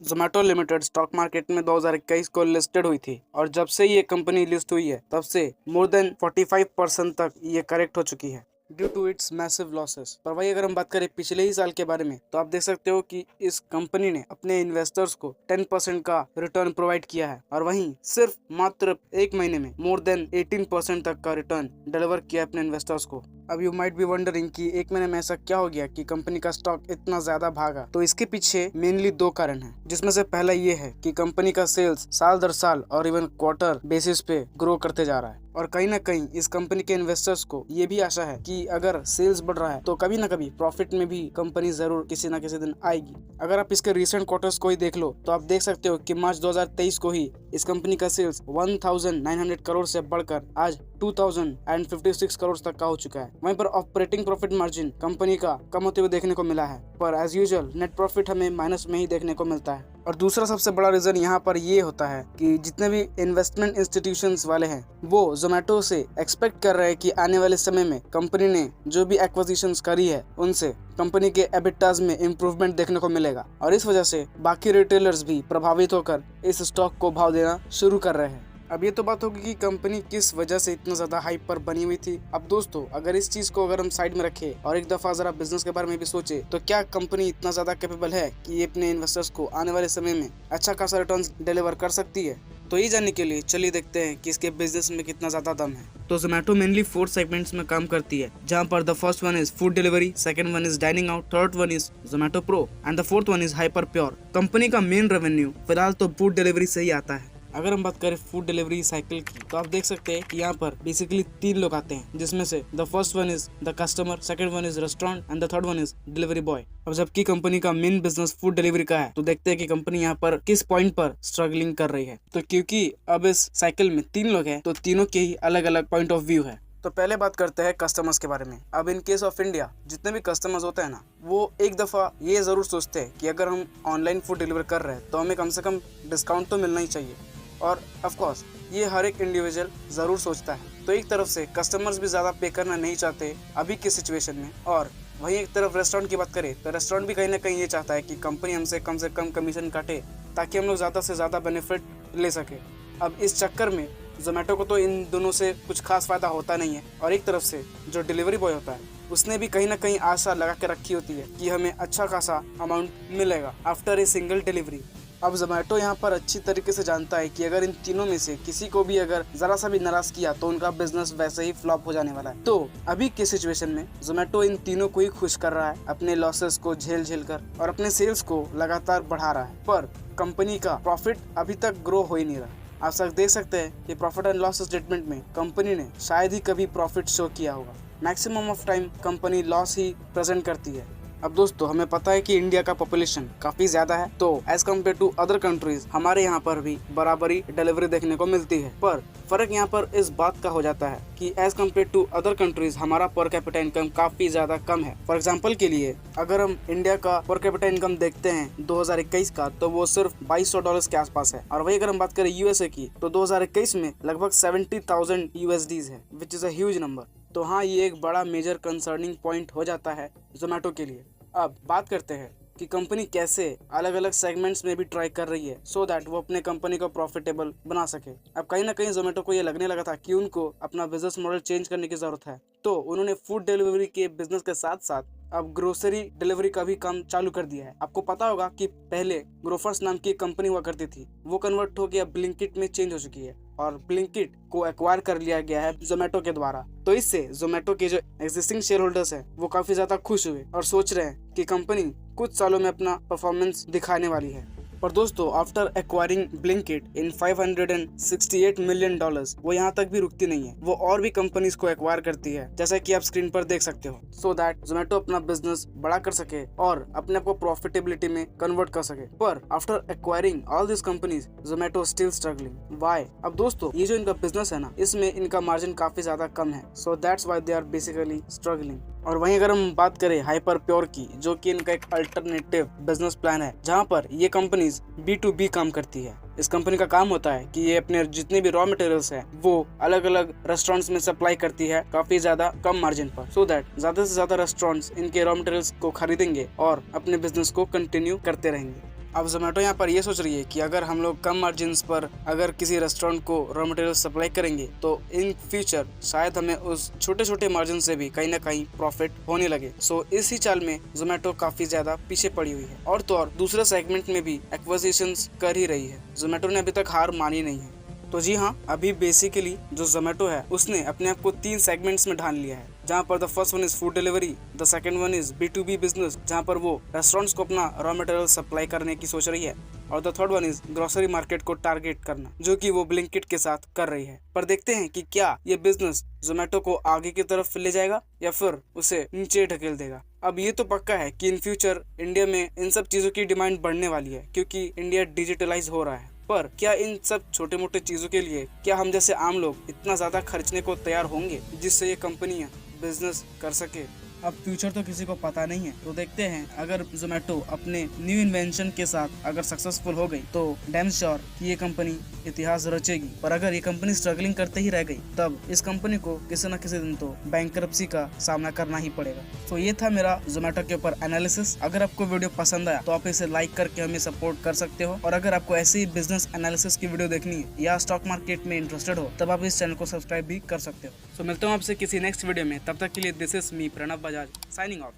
Zomato limited stock market में 2021 को listed हुई थी और जब से ये कंपनी लिस्ट हुई है तब से मोर देन 45% तक ये करेक्ट हो चुकी है due to its massive losses. पर वही अगर हम बात करें पिछले ही साल के बारे में तो आप देख सकते हो कि इस कंपनी ने अपने इन्वेस्टर्स को 10% का रिटर्न प्रोवाइड किया है और वहीं सिर्फ मात्र एक महीने में मोर देन 18% तक का रिटर्न डिलीवर किया अपने इन्वेस्टर्स को। अब यू माइट बी वंडरिंग कि एक महीने में ऐसा क्या हो गया कि कंपनी का स्टॉक इतना ज्यादा भागा। तो इसके पीछे मेनली दो कारण हैं, जिसमें से पहला ये है कि कंपनी का सेल्स साल दर साल और इवन क्वार्टर बेसिस पे ग्रो करते जा रहा है और कहीं ना कहीं इस कंपनी के इन्वेस्टर्स को ये भी आशा है कि अगर सेल्स बढ़ रहा है तो कभी ना कभी प्रॉफिट में भी कंपनी जरूर किसी ना किसी दिन आएगी। अगर आप इसके रिसेंट क्वार्टर्स को ही देख लो तो आप देख सकते हो कि मार्च 2023 को ही इस कंपनी का सेल्स 1900 करोड़ से बढ़कर आज 2056 करोड़ तक का हो चुका है। वहीं पर ऑपरेटिंग प्रॉफिट मार्जिन कंपनी का कम होते हुए देखने को मिला है, पर एज यूजुअल नेट प्रॉफिट हमें माइनस में ही देखने को मिलता है। और दूसरा सबसे बड़ा रीजन यहाँ पर ये होता है कि जितने भी इन्वेस्टमेंट इंस्टीट्यूशंस वाले हैं वो जोमेटो से एक्सपेक्ट कर रहे हैं कि आने वाले समय में कंपनी ने जो भी एक्विजिशंस करी है उनसे कंपनी के एबिटाज में इम्प्रूवमेंट देखने को मिलेगा और इस वजह से बाकी रिटेलर्स भी प्रभावित होकर इस स्टॉक को भाव देना शुरू कर रहे हैं। अब ये तो बात होगी कि कंपनी किस वजह से इतना ज्यादा हाइप पर बनी हुई थी। अब दोस्तों अगर इस चीज को अगर हम साइड में रखें और एक दफा जरा बिजनेस के बारे में भी सोचे तो क्या कंपनी इतना ज्यादा कैपेबल है कि ये अपने इन्वेस्टर्स को आने वाले समय में अच्छा खासा रिटर्न डिलीवर कर सकती है। तो ये जानने के लिए चलिए देखते हैं कि इसके बिजनेस में कितना ज्यादा दम है। तो जोमेटो मेनली 4 सेगमेंट्स में काम करती है, जहां पर the first one is food delivery, second one is dining out, third one is Zomato pro and the fourth one is hyper pure. Company का मेन रेवेन्यू फिलहाल तो फूड डिलीवरी से ही आता है। अगर हम बात करें फूड डिलीवरी साइकिल की तो आप देख सकते हैं कि यहाँ पर बेसिकली 3 लोग आते हैं, जिसमें से the first one is the customer, second one is restaurant and the third one is delivery boy. अब जबकि कंपनी का मेन बिजनेस फूड डिलीवरी का है तो देखते हैं कि कंपनी यहाँ पर किस पॉइंट पर स्ट्रगलिंग कर रही है। तो क्योंकि अब इस साइकिल में 3 लोग हैं तो तीनों के ही अलग अलग पॉइंट ऑफ व्यू है। तो पहले बात करते हैं कस्टमर्स के बारे में। अब इन केस ऑफ इंडिया जितने भी कस्टमर्स होते हैं ना वो एक दफ़ा ये ज़रूर सोचते हैं कि अगर हम ऑनलाइन फूड डिलीवर कर रहे हैं तो हमें कम से कम डिस्काउंट तो मिलना ही चाहिए और ऑफ कोर्स ये हर एक इंडिविजुअल ज़रूर सोचता है। तो एक तरफ से कस्टमर्स भी ज़्यादा पे करना नहीं चाहते अभी की सिचुएशन में, और वहीं एक तरफ रेस्टोरेंट की बात करें तो रेस्टोरेंट भी कहीं ना कहीं ये चाहता है कि कंपनी हमसे कम कमीशन काटे ताकि हम लोग ज़्यादा से ज़्यादा बेनिफिट ले सके। अब इस चक्कर में जोमेटो को तो इन दोनों से कुछ खास फ़ायदा होता नहीं है और एक तरफ से जो डिलीवरी बॉय होता है उसने भी कहीं ना कहीं आशा लगा के रखी होती है कि हमें अच्छा खासा अमाउंट मिलेगा आफ्टर ए सिंगल डिलीवरी। अब जोमेटो यहाँ पर अच्छी तरीके से जानता है कि अगर इन तीनों में से किसी को भी अगर जरा सा भी नाराज किया तो उनका बिजनेस वैसे ही फ्लॉप हो जाने वाला है। तो अभी की सिचुएशन में जोमेटो इन तीनों को ही खुश कर रहा है अपने लॉसेस को झेल कर और अपने सेल्स को लगातार बढ़ा रहा है, पर कंपनी का प्रॉफिट अभी तक ग्रो हो ही नहीं रहा। आप सब देख सकते हैं कि प्रॉफिट एंड लॉस स्टेटमेंट में कंपनी ने शायद ही कभी प्रॉफिट शो किया होगा। Maximum of time company loss he present करती है। अब दोस्तों हमें पता है कि इंडिया का पॉपुलेशन काफी ज्यादा है, तो as compared to other countries हमारे यहाँ पर भी बराबरी डिलीवरी देखने को मिलती है, पर फर्क यहाँ पर इस बात का हो जाता है कि as compared to other countries हमारा पर कैपिटा इनकम काफी ज्यादा कम है। फॉर एग्जांपल के लिए अगर हम इंडिया का पर कैपिटा इनकम देखते हैं 2021 का तो वो सिर्फ $2200 के आसपास है, और वही अगर हम बात करें यूएसए की तो 2021 में लगभग 70,000 USDs है, which is a huge number. तो हाँ ये एक बड़ा मेजर कंसर्निंग पॉइंट हो जाता है जोमेटो के लिए। अब बात करते हैं कि कंपनी कैसे अलग अलग सेगमेंट्स में भी ट्राई कर रही है सो दैट वो अपने कंपनी को प्रॉफिटेबल बना सके। अब कहीं ना कहीं जोमेटो को ये लगने लगा था कि उनको अपना बिजनेस मॉडल चेंज करने की जरूरत है, तो उन्होंने फूड डिलीवरी के बिजनेस के साथ साथ अब ग्रोसरी डिलीवरी का भी काम चालू कर दिया है। आपको पता होगा कि पहले ग्रोफर्स नाम की कंपनी हुआ करती थी, वो कन्वर्ट होकर अब ब्लिंकिट में चेंज हो चुकी है और ब्लिंकिट को एक्वायर कर लिया गया है जोमेटो के द्वारा। तो इससे जोमेटो के जो एग्जिस्टिंग शेयर होल्डर्स हैं वो काफी ज्यादा खुश हुए और सोच रहे हैं कि कंपनी कुछ सालों में अपना परफॉर्मेंस दिखाने वाली है। पर दोस्तों आफ्टर एक्वायरिंग ब्लिंकिट इन $568 मिलियन वो यहाँ तक भी रुकती नहीं है, वो और भी कंपनीज को एक्वायर करती है, जैसा कि आप स्क्रीन पर देख सकते हो, सो दैट जोमेटो अपना बिजनेस बड़ा कर सके और अपने आप को प्रॉफिटेबिलिटी में कन्वर्ट कर सके। पर after acquiring all this companies Zomato still struggling. Why? अब दोस्तों ये जो इनका बिजनेस है ना इसमें इनका मार्जिन काफी ज्यादा कम है, so that's why they are basically struggling. और वहीं अगर हम बात करें हाइपर प्योर की, जो कि इनका एक अल्टरनेटिव बिजनेस प्लान है जहां पर ये कंपनीज B2B काम करती है। इस कंपनी का काम होता है कि ये अपने जितने भी रॉ मटेरियल्स हैं वो अलग अलग रेस्टोरेंट्स में सप्लाई करती है काफी ज्यादा कम मार्जिन पर, सो दैट ज्यादा से ज्यादा रेस्टोरेंट्स इनके रॉ मटेरियल्स को खरीदेंगे और अपने बिजनेस को कंटिन्यू करते रहेंगे। अब जोमेटो यहाँ पर ये सोच रही है कि अगर हम लोग कम मार्जिन पर अगर किसी रेस्टोरेंट को रॉ मटेरियल सप्लाई करेंगे तो इन फ्यूचर शायद हमें उस छोटे छोटे मार्जिन से भी कहीं ना कहीं प्रॉफिट होने लगे। सो इसी चाल में जोमेटो काफी ज्यादा पीछे पड़ी हुई है और तो और दूसरे सेगमेंट में भी एक्विजिशंस कर ही रही है। जोमेटो ने अभी तक हार मानी नहीं है। तो जी हाँ, अभी बेसिकली जो जोमेटो है उसने अपने आप को 3 सेगमेंट्स में ढाल लिया है, जहाँ पर the first one is food delivery, the second one is B2B business जहाँ पर वो रेस्टोरेंट्स को अपना रॉ मटेरियल सप्लाई करने की सोच रही है, और the third one is grocery market को टारगेट करना, जो कि वो ब्लिंकिट के साथ कर रही है। पर देखते हैं कि क्या ये बिजनेस जोमेटो को आगे की तरफ ले जाएगा या फिर उसे नीचे ढकेल देगा। अब ये तो पक्का है कि इन फ्यूचर इंडिया में इन सब चीजों की डिमांड बढ़ने वाली है, क्योंकि इंडिया डिजिटलाइज हो रहा है। पर क्या इन सब छोटे मोटे चीजों के लिए क्या हम जैसे आम लोग इतना ज्यादा खर्चने को तैयार होंगे जिससे ये कंपनियां बिजनेस कर सके? अब फ्यूचर तो किसी को पता नहीं है, तो देखते हैं अगर जोमेटो अपने न्यू इन्वेंशन के साथ अगर सक्सेसफुल हो गई तो डैम श्योर कि ये कंपनी इतिहास रचेगी। पर अगर ये कंपनी स्ट्रगलिंग करते ही रह गई तब इस कंपनी को किसी न किसी दिन तो बैंकरप्सी का सामना करना ही पड़ेगा। तो ये था मेरा जोमेटो के ऊपर एनालिसिस। अगर आपको वीडियो पसंद आया तो आप इसे लाइक करके हमें सपोर्ट कर सकते हो, और अगर आपको ऐसी बिजनेस एनालिसिस की वीडियो देखनी है या स्टॉक मार्केट में इंटरेस्टेड हो तब आप इस चैनल को सब्सक्राइब भी कर सकते हो। तो मिलता हूँ आपसे किसी नेक्स्ट वीडियो में, तब तक के लिए this is me Pranav Bajaj signing of.